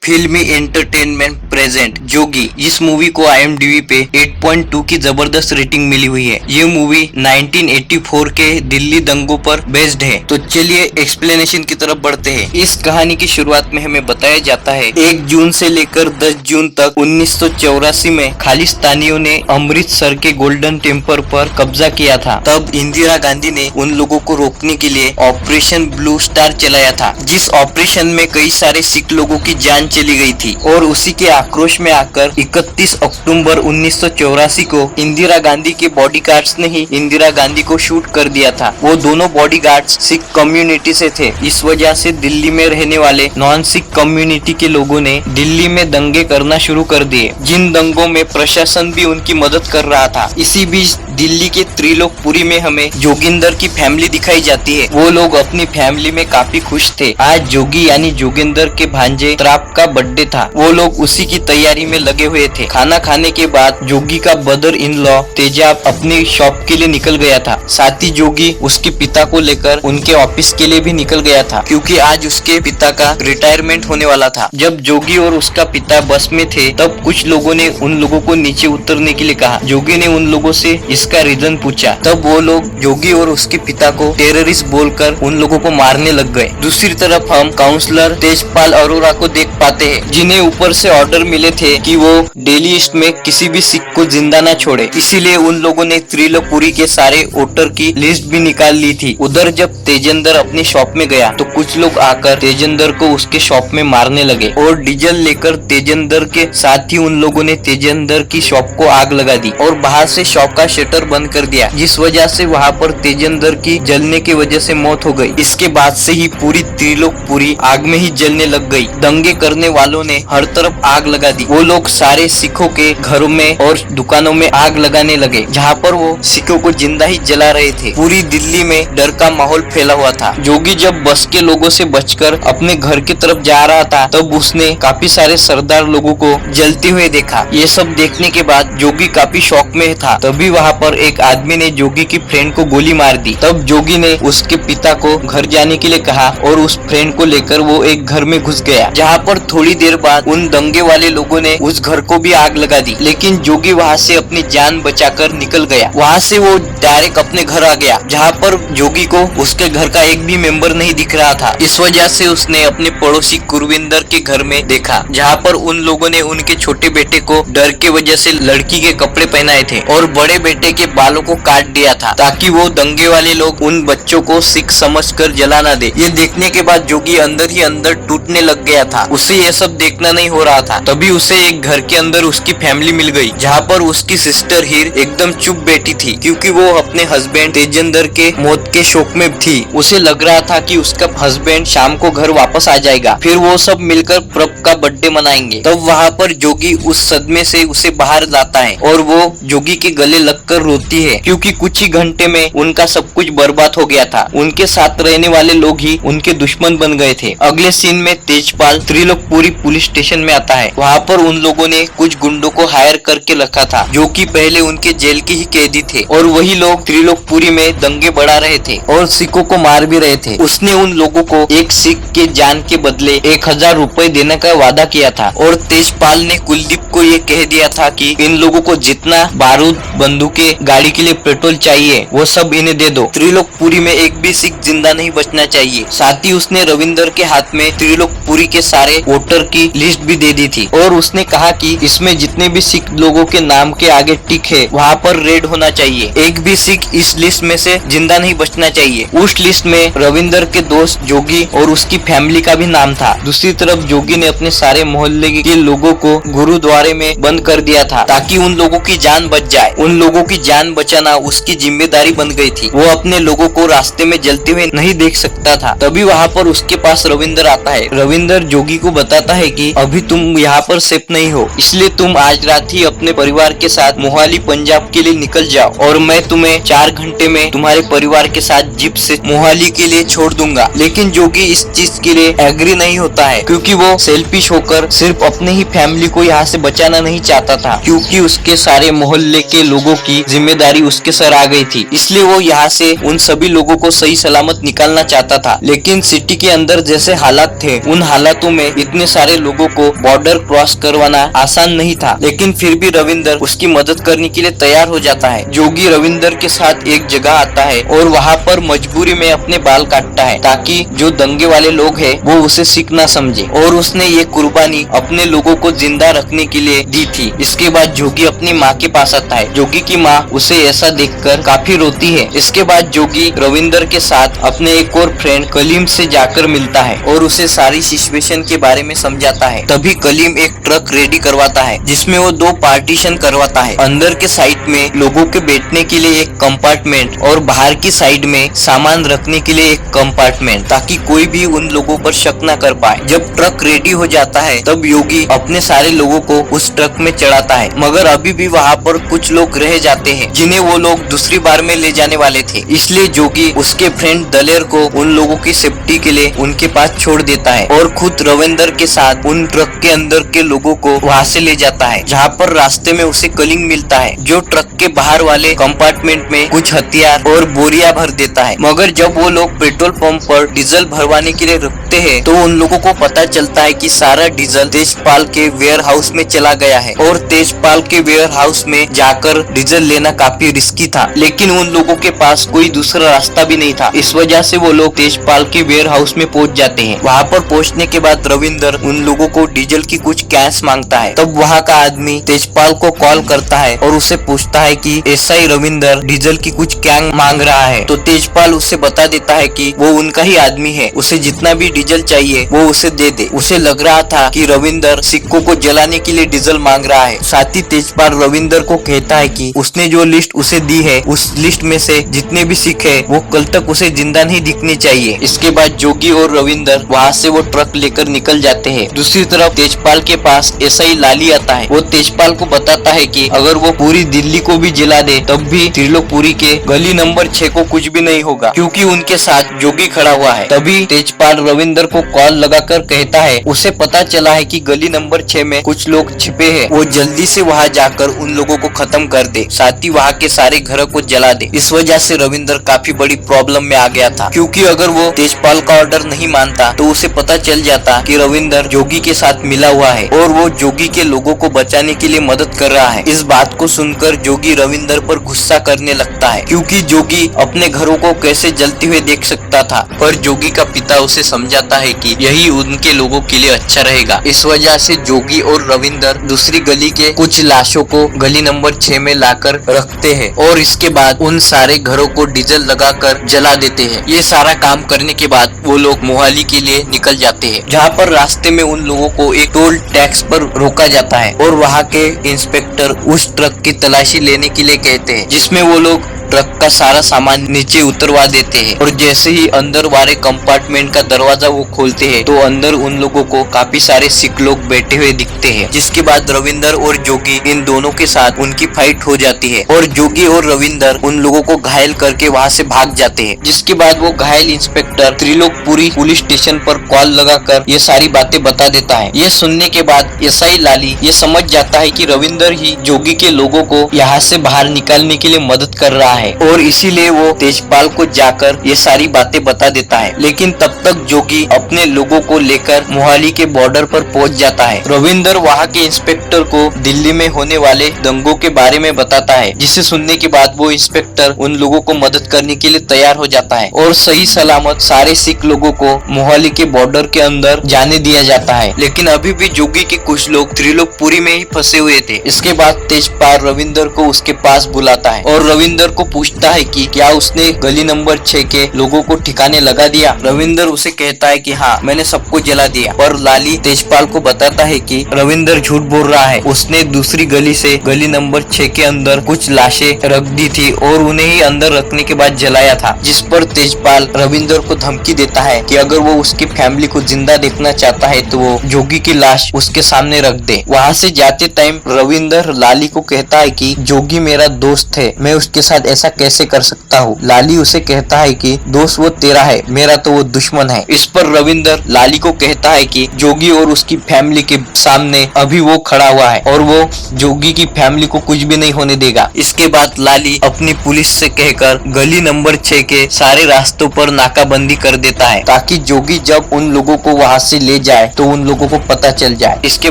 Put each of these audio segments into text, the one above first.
फिल्मी entertainment present जोगी। इस movie को IMDb पे 8.2 की जबरदस्त रेटिंग मिली हुई है। ये मूवी 1984 के दिल्ली दंगों पर बेस्ड है। तो चलिए एक्सप्लेनेशन की तरफ बढ़ते हैं। इस कहानी की शुरुआत में हमें बताया जाता है 1 जून से लेकर 10 जून तक 1984 में खालिस्तानियों ने अमृतसर के गोल्डन टेम्पल पर कब्जा किया था। तब इंदिरा गांधी ने उन लोगों को रोकने के लिए ऑपरेशन ब्लू स्टार चलाया था, जिस ऑपरेशन में कई सारे सिख लोगों की जान चली गई थी। और उसी के आक्रोश में आकर 31 अक्टूबर 1984 को इंदिरा गांधी के बॉडीगार्ड्स ने ही इंदिरा गांधी को शूट कर दिया था। वो दोनों बॉडीगार्ड्स सिख कम्युनिटी से थे। इस वजह से दिल्ली में रहने वाले नॉन सिख कम्युनिटी के लोगों ने दिल्ली में दंगे करना शुरू कर दिए, जिन दंगों में प्रशासन भी उनकी मदद कर रहा था। इसी बीच दिल्ली के त्रिलोकपुरी में हमें जोगिंदर की फैमिली दिखाई जाती है। वो लोग अपनी फैमिली में काफी खुश थे। आज जोगी यानी जोगिंदर के भांजे त्राप का बर्थडे था। वो लोग उसी की तैयारी में लगे हुए थे। खाना खाने के बाद जोगी का ब्रदर इन लॉ तेजाब अपनी शॉप के लिए निकल गया था। साथ ही जोगी उसके पिता को लेकर उनके ऑफिस के लिए भी निकल गया था, क्योंकि आज उसके पिता का रिटायरमेंट होने वाला था। जब जोगी और उसका पिता बस में थे, तब कुछ लोगों ने उन लोगों को नीचे उतरने के लिए कहा। जोगी ने उन लोगों से इसका रीजन पूछा। तब वो लोग जोगी और उसके पिता को टेररिस्ट बोलकर उन लोगों को मारने लग गए। दूसरी तरफ हम काउंसलर तेजपाल अरोरा को देख पाते हैं, जिन्हें ऊपर से ऑर्डर मिले थे कि वो डेली ईस्ट में किसी भी सिख को जिंदा न छोड़े। इसीलिए उन लोगों ने त्रिलोकपुरी के सारे वोटर की लिस्ट भी निकाल ली थी। उधर जब तेजेंद्र अपनी शॉप में गया तो कुछ लोग आकर तेजेंद्र को उसके शॉप में मारने लगे और डीजल लेकर तेजेंद्र के साथ ही उन लोगों ने तेजेंद्र की शॉप को आग लगा दी और बाहर से शॉप का शटर बंद कर दिया, जिस वजह से वहाँ पर तेजेंद्र की जलने की वजह से मौत हो गई। इसके बाद से ही पूरी त्रिलोकपुरी आग में ही जलने लग गई। दंगे करने वालों ने हर तरफ आग लगा दी। वो लोग सारे सिखों के घरों में और दुकानों में आग लगाने लगे, जहाँ पर वो सिखों को जिंदा ही जला रहे थे। पूरी दिल्ली में डर का माहौल फैला हुआ था। जोगी जब बस के लोगों से बचकर अपने घर की तरफ जा रहा था, तब उसने काफी सारे सरदार लोगों को जलते हुए देखा। ये सब देखने के बाद जोगी काफी शौक में था। तभी वहाँ पर एक आदमी ने जोगी की फ्रेंड को गोली मार दी। तब जोगी ने उसके पिता को घर जाने के लिए कहा और उस फ्रेंड को लेकर वो एक घर में घुस गया, जहाँ पर थोड़ी देर बाद उन दंगे वाले लोगों ने उस घर को भी आग लगा दी। लेकिन जोगी वहाँ से अपनी जान बचाकर निकल गया। वहाँ से वो डायरेक्ट अपने घर आ गया, जहाँ पर जोगी को उसके घर का एक भी मेंबर नहीं दिख रहा था। इस वजह से उसने अपने पड़ोसी गुरविंदर के घर में देखा, जहाँ पर उन लोगों ने उनके छोटे बेटे को डर के वजह से लड़की के कपड़े पहनाए थे और बड़े बेटे के बालों को काट दिया था, ताकि वो दंगे वाले लोग उन बच्चों को सिख समझकर जला ना दे। ये देखने के बाद जोगी अंदर ही अंदर टूटने लग गया था। उसे ये सब देखना नहीं हो रहा था। तभी उसे एक घर के अंदर उसकी फैमिली मिल गई, जहाँ पर उसकी सिस्टर हीर एकदम चुप बैठी थी, क्योंकि वो अपने हस्बैंड तेजेंद्र के मौत के शोक में थी। उसे लग रहा था कि उसका हस्बैंड शाम को घर वापस आ जाएगा, फिर वो सब मिलकर प्रभ का बर्थडे मनाएंगे। तब वहाँ पर जोगी उस सदमे से उसे बाहर लाता है और वो जोगी के गले लगकर रोती है, क्योंकि कुछ ही घंटे में उनका सब कुछ बर्बाद हो गया था। उनके साथ रहने वाले लोग ही उनके दुश्मन बन गए थे। अगले सीन में तेजपाल त्रिलोकपुरी पुलिस स्टेशन में आता है। वहाँ पर उन लोगों ने कुछ गुंडों को हायर करके रखा था, जो कि पहले उनके जेल के ही कैदी थे, और वही लोग त्रिलोकपुरी में दंगे बढ़ा रहे थे और सिखों को मार भी रहे थे। उसने उन लोगों को एक सिख के जान के बदले 1000 रुपए देने का वादा किया था और तेजपाल ने कुलदीप को ये कह दिया था कि इन लोगों को जितना बारूद, बंदूकें, गाड़ी के लिए पेट्रोल चाहिए वो सब इन्हें दे दो। त्रिलोकपुरी में एक भी सिख जिंदा नहीं बचना चाहिए। साथ ही उसने रविंदर के हाथ में त्रिलोकपुरी के सारे वोटर की लिस्ट भी दे दी थी और उसने कहा कि इसमें जितने भी सिख लोगों के नाम के आगे टिक है, वहाँ पर रेड होना चाहिए। एक भी सिख इस लिस्ट में से जिंदा नहीं बचना चाहिए। उस लिस्ट में रविंदर के दोस्त जोगी और उसकी फैमिली का भी नाम था। दूसरी तरफ जोगी ने अपने सारे मोहल्ले के लोगों को गुरुद्वारे में बंद कर दिया था, ताकि उन लोगों की जान बच जाए। उन लोगों की जान बचाना उसकी जिम्मेदारी बन गई थी। वो अपने लोगों को रास्ते में जलते हुए नहीं देख सकता था। तभी वहाँ पर उसके पास रविंदर आता है। रविंदर जोगी को बताता है कि अभी तुम यहाँ पर सेफ नहीं हो, इसलिए तुम आज रात ही अपने परिवार के साथ मोहाली पंजाब के लिए निकल जाओ और मैं तुम्हें 4 घंटे में तुम्हारे परिवार के साथ जीप से मोहाली के लिए छोड़ दूंगा। लेकिन जोगी इस चीज के लिए एग्री नहीं होता है, क्योंकि वो सेल्फिश होकर सिर्फ अपने ही फैमिली को यहाँ से बचाना नहीं चाहता था, क्योंकि उसके सारे मोहल्ले के लोगों की जिम्मेदारी उसके सर आ गई थी, इसलिए वो यहाँ से उन सभी लोगों को सही सलामत निकालना चाहता था। लेकिन सिटी के अंदर जैसे हालात थे, उन हालातों में इतने सारे लोगों को बॉर्डर क्रॉस करवाना आसान नहीं था। लेकिन फिर भी रविंदर उसकी मदद करने के लिए तैयार हो जाता है। जोगी रविंदर के साथ एक जगह आता है और वहाँ पर मजबूरी में अपने बाल काटता है ताकि जो दंगे वाले लोग हैं वो उसे सिख ना समझे, और उसने ये कुर्बानी अपने लोगों को जिंदा रखने के लिए दी थी। इसके बाद जोगी अपनी माँ के पास आता है। जोगी की माँ उसे ऐसा देखकर काफी रोती है। इसके बाद जोगी रविंदर के साथ अपने एक और फ्रेंड कलीम से जाकर मिलता है और उसे सारी सिचुएशन के बारे में समझाता है। तभी कलीम एक ट्रक रेडी करवाता है जिसमें वो 2 पार्टीशन करवाता है। अंदर के साइड में लोगों के बैठने के लिए एक कंपार्टमेंट और बाहर की साइड में सामान रखने के लिए एक कंपार्टमेंट, ताकि कोई भी उन लोगों पर शक न कर पाए। जब ट्रक रेडी हो जाता है तब योगी अपने सारे लोगों को उस ट्रक में चढ़ाता है, मगर अभी भी वहाँ पर कुछ लोग रह जाते हैं जिन्हें वो लोग दूसरी बार में ले जाने वाले थे। इसलिए जोगी उसके फ्रेंड दलेर को उन लोगों की सेफ्टी के लिए उनके पास छोड़ देता है और खुद रविंदर के साथ उन ट्रक के अंदर के लोगों को वहाँ से ले जाता है, जहाँ पर रास्ते में उसे कलिंग मिलता है जो ट्रक के बाहर वाले कंपार्टमेंट में कुछ हथियार और बोरिया भर देता है। मगर जब वो लोग पेट्रोल पंप पर डीजल भरवाने के लिए रुकते हैं तो उन लोगों को पता चलता है कि सारा डीजल तेजपाल के वेयर हाउस में चला गया है और तेजपाल के वेयर हाउस में जाकर डीजल लेना काफी रिस्की था। लेकिन उन लोगों के पास कोई दूसरा रास्ता भी नहीं था। इस वजह से वो लोग तेजपाल के वेयर हाउस में पहुंच जाते हैं। वहाँ पर पहुंचने के बाद रविंदर उन लोगों को डीजल की कुछ कैश मांगता है। तब वहाँ का आदमी तेजपाल को कॉल करता है और उसे पूछता है कि एसआई रविंदर डीजल की कुछ कैंग मांग रहा है। तो तेजपाल उसे बता देता है कि वो उनका ही आदमी है, उसे जितना भी डीजल चाहिए वो उसे दे दे। उसे लग रहा था कि रविंदर सिक्कों को जलाने के लिए डीजल मांग रहा है। साथ ही तेजपाल रविंदर को कहता है कि उसने जो लिस्ट उसे दी है उस लिस्ट में से जितने भी सिख है वो कल तक उसे जिंदा नहीं दिखने चाहिए। इसके बाद जोगी और रविंदर वहाँ से वो ट्रक लेकर निकल जाते हैं। दूसरी तरफ तेजपाल के पास एसआई लाली आता है। वो तेजपाल को बताता है कि अगर वो पूरी दिल्ली को भी जला दे तब भी त्रिलोकपुरी के गली नंबर 6 को कुछ भी नहीं होगा, क्योंकि उनके साथ जोगी खड़ा हुआ है। तभी तेजपाल रविंदर को कॉल लगाकर कहता है उसे पता चला है कि गली नंबर 6 में कुछ लोग छिपे हैं, वो जल्दी से वहाँ जाकर उन लोगों को खत्म कर दे, साथ ही वहाँ के सारे घरों को जला दे। इस वजह से रविंदर काफी बड़ी प्रॉब्लम में आ गया था, क्योंकि अगर वो तेजपाल का ऑर्डर नहीं मानता तो उसे पता चल जाता कि रविंदर जोगी के साथ मिला हुआ है और वो जोगी के लोगों को बचाने के लिए मदद कर रहा है। इस बात को सुनकर जोगी रविंदर पर गुस्सा करने लगता है, क्योंकि जोगी अपने घरों को कैसे जलते हुए देख सकता था। पर जोगी का पिता उसे समझाता है कि यही उनके लोगों के लिए अच्छा रहेगा। इस वजह से जोगी और रविंदर दूसरी गली के कुछ लाशों को गली नंबर 6 में लाकर रखते हैं और इसके बाद उन सारे घरों को डीजल लगाकर जला देते हैं। ये सारा काम करने के बाद वो लोग मोहाली के लिए निकल जाते हैं, जहाँ पर रास्ते में उन लोगों को एक टोल टैक्स पर रोका जाता है और वहाँ के इंस्पेक्टर उस ट्रक की तलाशी लेने के लिए कहते हैं, जिसमें वो लोग ट्रक का सारा सामान नीचे उतरवा देते हैं। और जैसे ही अंदर वाले कंपार्टमेंट का दरवाजा वो खोलते हैं तो अंदर उन लोगों को काफी सारे सिख लोग बैठे हुए दिखते हैं। जिसके बाद रविंदर और जोगी इन दोनों के साथ उनकी फाइट हो जाती है और जोगी और रविंदर उन लोगों को घायल करके वहाँ से भाग जाते हैं। जिसके बाद वो घायल इंस्पेक्टर त्रिलोकपुरी पुलिस स्टेशन पर कॉल लगाकर ये सारी बातें बता देता है। ये सुनने के बाद एसआई लाली ये समझ जाता है कि रविंदर ही जोगी के लोगों को यहाँ से बाहर निकालने के लिए मदद कर रहा है और इसीलिए वो तेजपाल को जाकर ये सारी बातें बता देता है। लेकिन तब तक जोगी अपने लोगों को लेकर मोहाली के बॉर्डर पर पहुंच जाता है। रविंदर वहाँ के इंस्पेक्टर को दिल्ली में होने वाले दंगों के बारे में बताता है, जिसे सुनने के बाद वो इंस्पेक्टर उन लोगों को मदद करने के लिए तैयार हो जाता है और सही सलामत सारे सिख लोगों को मोहाली के बॉर्डर के अंदर जाने दिया जाता है। लेकिन अभी भी जोगी के कुछ लोग त्रिलोकपुरी में ही फंसे हुए थे। इसके बाद तेजपाल रविंदर को उसके पास बुलाता है और रविंदर को पूछता है कि क्या उसने गली नंबर 6 के लोगों को ठिकाने लगा दिया। रविंदर उसे कहता है कि हाँ, मैंने सबको जला दिया। पर लाली तेजपाल को बताता है कि रविंदर झूठ बोल रहा है, उसने दूसरी गली से गली नंबर 6 के अंदर कुछ लाशें रख दी थी और उन्हें ही अंदर रखने के बाद जलाया था। जिस पर तेजपाल रविंदर को धमकी देता है कि अगर वो उसकी फैमिली को जिंदा देखना चाहता है तो वो जोगी की लाश उसके सामने रख दे। वहाँ से जाते टाइम रविंदर लाली को कहता है कि जोगी मेरा दोस्त है, मैं उसके साथ ऐसा कैसे कर सकता हूँ। लाली उसे कहता है कि दोस्त वो तेरा है, मेरा तो वो दुश्मन है। इस पर रविंदर लाली को कहता है कि जोगी और उसकी फैमिली के सामने अभी वो खड़ा हुआ है और वो जोगी की फैमिली को कुछ भी नहीं होने देगा। इसके बाद लाली अपनी पुलिस से कहकर गली नंबर 6 के सारे रास्तों पर नाकाबंदी कर देता है ताकि जोगी जब उन लोगों को वहाँ से ले जाए तो उन लोगों को पता चल जाए। इसके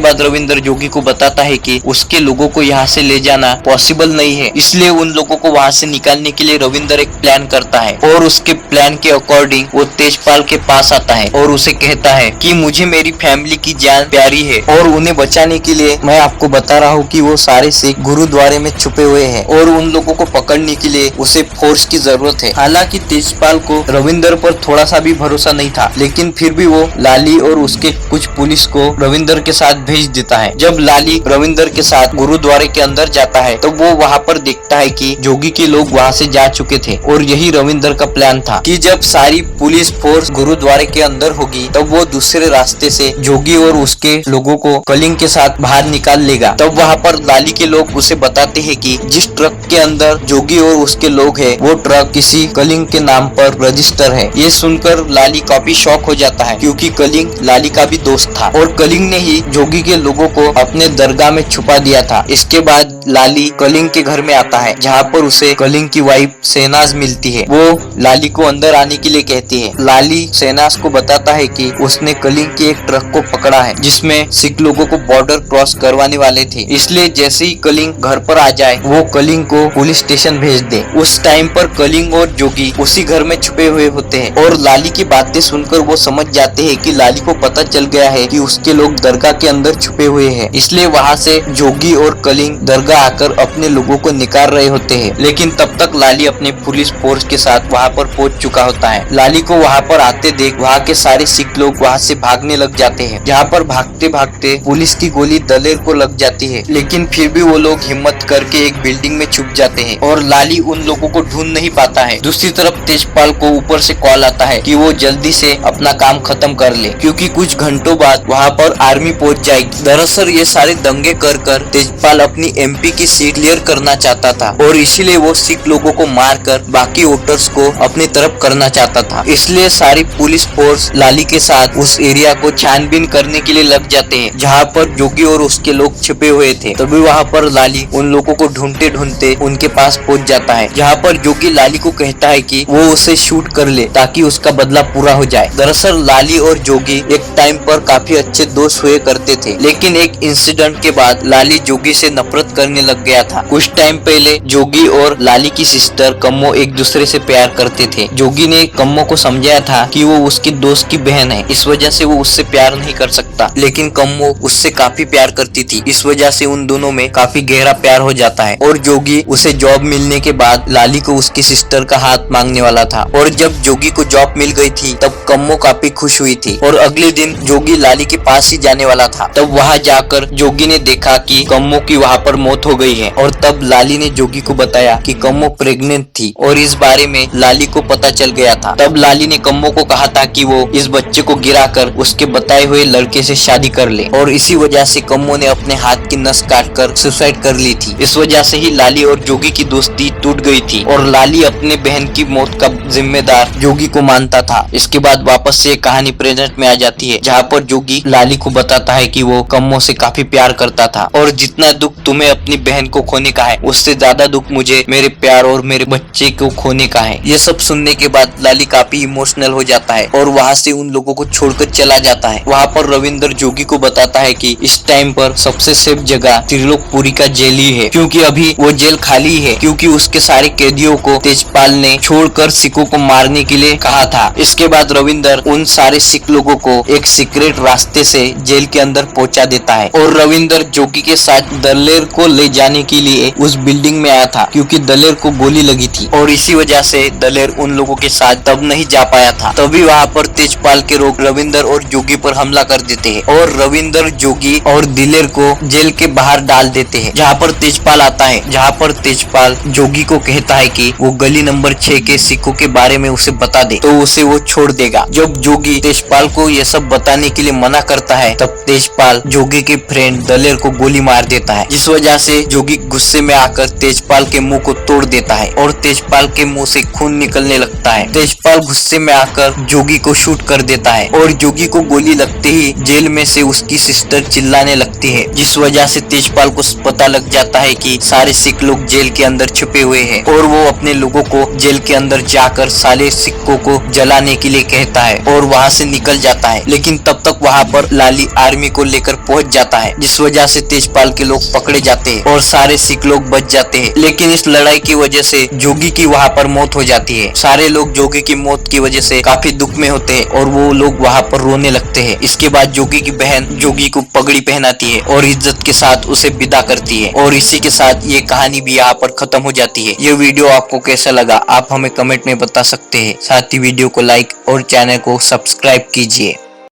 बाद रविंदर जोगी को बताता है कि उसके लोगों को यहाँ से ले जाना पॉसिबल नहीं है, इसलिए उन लोगों को वहाँ से निकालने के लिए रविंदर एक प्लान करता है और उसके प्लान के अकॉर्डिंग वो तेजपाल के पास आता है और उसे कहता है कि मुझे मेरी फैमिली की जान प्यारी है और उन्हें बचाने के लिए मैं आपको बता रहा हूँ कि वो सारे सिख गुरुद्वारे में छुपे हुए हैं और उन लोगों को पकड़ने के लिए उसे फोर्स की जरूरत है। हालांकि तेजपाल को रविंदर पर थोड़ा सा भी भरोसा नहीं था, लेकिन फिर भी वो लाली और उसके कुछ पुलिस को रविंदर के साथ भेज देता है। जब लाली रविंदर के साथ गुरुद्वारे के अंदर जाता है तो वो वहाँ पर देखता है कि जोगी के लोग वहाँ से जा चुके थे और यही रविंदर का प्लान था कि जब सारी पुलिस फोर्स गुरुद्वारे के अंदर होगी तब वो दूसरे रास्ते से जोगी और उसके लोगों को कलिंग के साथ बाहर निकाल लेगा। तब वहाँ पर लाली के लोग उसे बताते हैं कि जिस ट्रक के अंदर जोगी और उसके लोग हैं वो ट्रक किसी कलिंग के नाम पर रजिस्टर है। ये सुनकर लाली काफी शॉक हो जाता है क्योंकि कलिंग लाली का भी दोस्त था और कलिंग ने ही जोगी के लोगों को अपने दरगाह में छुपा दिया था। इसके बाद लाली कलिंग के घर में आता है जहाँ पर उसे कलिंग की वाइफ शहनाज मिलती है। वो लाली को अंदर आने के लिए कहती है। लाली शहनाज को बताता है कि उसने कलिंग के एक ट्रक को पकड़ा है जिसमें सिख लोगों को बॉर्डर क्रॉस करवाने वाले थे, इसलिए जैसे ही कलिंग घर पर आ जाए वो कलिंग को पुलिस स्टेशन भेज दे। उस टाइम पर कलिंग और जोगी उसी घर में छुपे हुए होते हैं और लाली की बातें सुनकर वो समझ जाते हैं कि लाली को पता चल गया है कि उसके लोग दरगाह के अंदर छुपे हुए हैं, इसलिए वहाँ से जोगी और कलिंग दरगाह आकर अपने लोगों को निकाल रहे होते हैं। लेकिन तब तक लाली अपने पुलिस फोर्स के साथ वहाँ पर पहुँच चुका होता है। लाली को वहाँ पर आते देख वहाँ के सारे सिख लोग वहाँ से भागने लग जाते हैं, जहाँ पर भागते भागते पुलिस की गोली दलेर को लग जाती है, लेकिन फिर भी वो लोग हिम्मत करके एक बिल्डिंग में छुप जाते हैं और लाली उन लोगों को ढूंढ नहीं पाता है। दूसरी तरफ तेजपाल को ऊपर से कॉल आता है कि वो जल्दी से अपना काम खत्म कर ले क्योंकि कुछ घंटों बाद वहाँ पर आर्मी पहुँच जाएगी। दरअसल ये सारे दंगे कर तेजपाल अपनी एमपी की सीट क्लियर करना चाहता था और इसीलिए वो सिख लोगों को मारकर बाकी वोटर्स को अपनी तरफ करना चाहता था। इसलिए सारी पुलिस फोर्स लाली के साथ उस एरिया को छानबीन करने के लिए लग जाते हैं जहाँ पर जोगी और उसके लोग छिपे हुए थे। तभी वहाँ पर लाली उन लोगों को ढूंढते ढूंढते उनके पास पहुँच जाता है, जहाँ पर जोगी लाली को कहता है कि वो उसे शूट कर ले ताकि उसका बदला पूरा हो जाए। दरअसल लाली और जोगी एक टाइम पर काफी अच्छे दोस्त हुए करते थे, लेकिन एक इंसिडेंट के बाद लाली जोगी से नफरत करने लग गया था। कुछ टाइम पहले जोगी और लाली की सिस्टर कम्मो एक दूसरे से प्यार करते थे। जोगी ने कम्मो को समझाया था कि वो उसके दोस्त की बहन है, इस वजह से वो उससे प्यार नहीं कर सकता, लेकिन कम्मो उससे काफी प्यार करती थी। इस वजह से उन दोनों में काफी गहरा प्यार हो जाता है और जोगी उसे जॉब मिलने के बाद लाली को उसकी सिस्टर का हाथ मांगने वाला था और जब जोगी को जॉब मिल गई थी तब कम्मो काफी खुश हुई थी और अगले दिन जोगी लाली के पास ही जाने वाला था। तब वहाँ जाकर जोगी ने देखा कि कम्मो की वहाँ पर मौत हो गई है और तब लाली ने जोगी को बताया कि कम्मो प्रेग्नेंट थी और इस बारे में लाली को पता चल गया था। तब लाली ने कम्मो को कहा था कि वो इस बच्चे को गिराकर उसके बताए हुए लड़के से शादी कर ले और इसी वजह से कम्मो ने अपने हाथ की नस काटकर सुसाइड कर ली थी। इस वजह से ही लाली और जोगी की दोस्ती टूट गई थी और लाली अपने बहन की मौत का जिम्मेदार जोगी को मानता था। इसके बाद वापस से कहानी प्रेजेंट में आ जाती है, जहाँ पर जोगी लाली को बताता है कि वो कम्मो से काफी प्यार करता था और जितना दुख तुम्हें अपनी बहन को खोने का है उससे ज्यादा दुख मुझे मेरे प्यार और मेरे बच्चे को खोने का है। ये सब सुनने के बाद लाली काफी इमोशनल हो जाता है और वहाँ से उन लोगों को छोड़कर चला जाता है। वहाँ पर रविंदर जोगी को बताता है कि इस टाइम पर सबसे सेफ जगह त्रिलोकपुरी का जेल ही है, क्योंकि अभी वो जेल खाली है क्योंकि उसके सारे कैदियों को तेजपाल ने छोड़कर सिखों को मारने के लिए कहा था। इसके बाद रविंदर उन सारे सिख लोगों को एक सीक्रेट रास्ते से जेल के अंदर पहुंचा देता है और रविंदर जोगी के साथ दलेर को ले जाने के लिए उस बिल्डिंग में आया था क्योंकि दलेर को गोली लगी थी और इसी वजह से दलेर उन लोगों के साथ तब नहीं जा पाया था। तभी वहाँ पर तेजपाल के लोग रविंदर और जोगी पर हमला कर देते हैं और रविंदर, जोगी और दिलेर को जेल के बाहर डाल देते हैं, जहाँ पर तेजपाल आता है। जहाँ पर तेजपाल जोगी को कहता है कि वो गली नंबर 6 के सिखों के बारे में उसे बता दे तो उसे वो छोड़ देगा। जब जोगी तेजपाल को ये सब बताने के लिए मना करता है तब तेजपाल जोगी के फ्रेंड दलेर को गोली मार देता है, जिस वजह से जोगी गुस्से में आकर तेजपाल के मुंह को तोड़ देता है और तेजपाल के मुंह से खून निकलने लगता है। तेजपाल गुस्से में आकर जोगी को शूट कर देता है और जोगी को गोली लगते ही जेल में से उसकी सिस्टर चिल्लाने लगती है, जिस वजह से तेजपाल को पता लग जाता है कि सारे सिख लोग जेल के अंदर छुपे हुए हैं और वो अपने लोगों को जेल के अंदर जाकर सारे सिक्कों को जलाने के लिए कहता है और वहाँ से निकल जाता है। लेकिन तब तक वहाँ पर लाली आर्मी को लेकर पहुँच जाता है, जिस वजह से तेजपाल के लोग पकड़े जाते हैं और सारे सिख लोग बच जाते हैं। लेकिन इस लड़ाई की वजह से जोगी की वहाँ पर मौत हो जाती है। सारे लोग जोगी की मौत की वजह से काफी दुख में होते हैं और वो लोग वहाँ पर रोने लगते हैं। इसके बाद जोगी की बहन जोगी को पगड़ी पहनाती है और इज्जत के साथ उसे विदा करती है और इसी के साथ ये कहानी भी यहाँ पर खत्म हो जाती है। ये वीडियो आपको कैसा लगा आप हमें कमेंट में बता सकते हैं। साथ ही वीडियो को लाइक और चैनल को सब्सक्राइब कीजिए।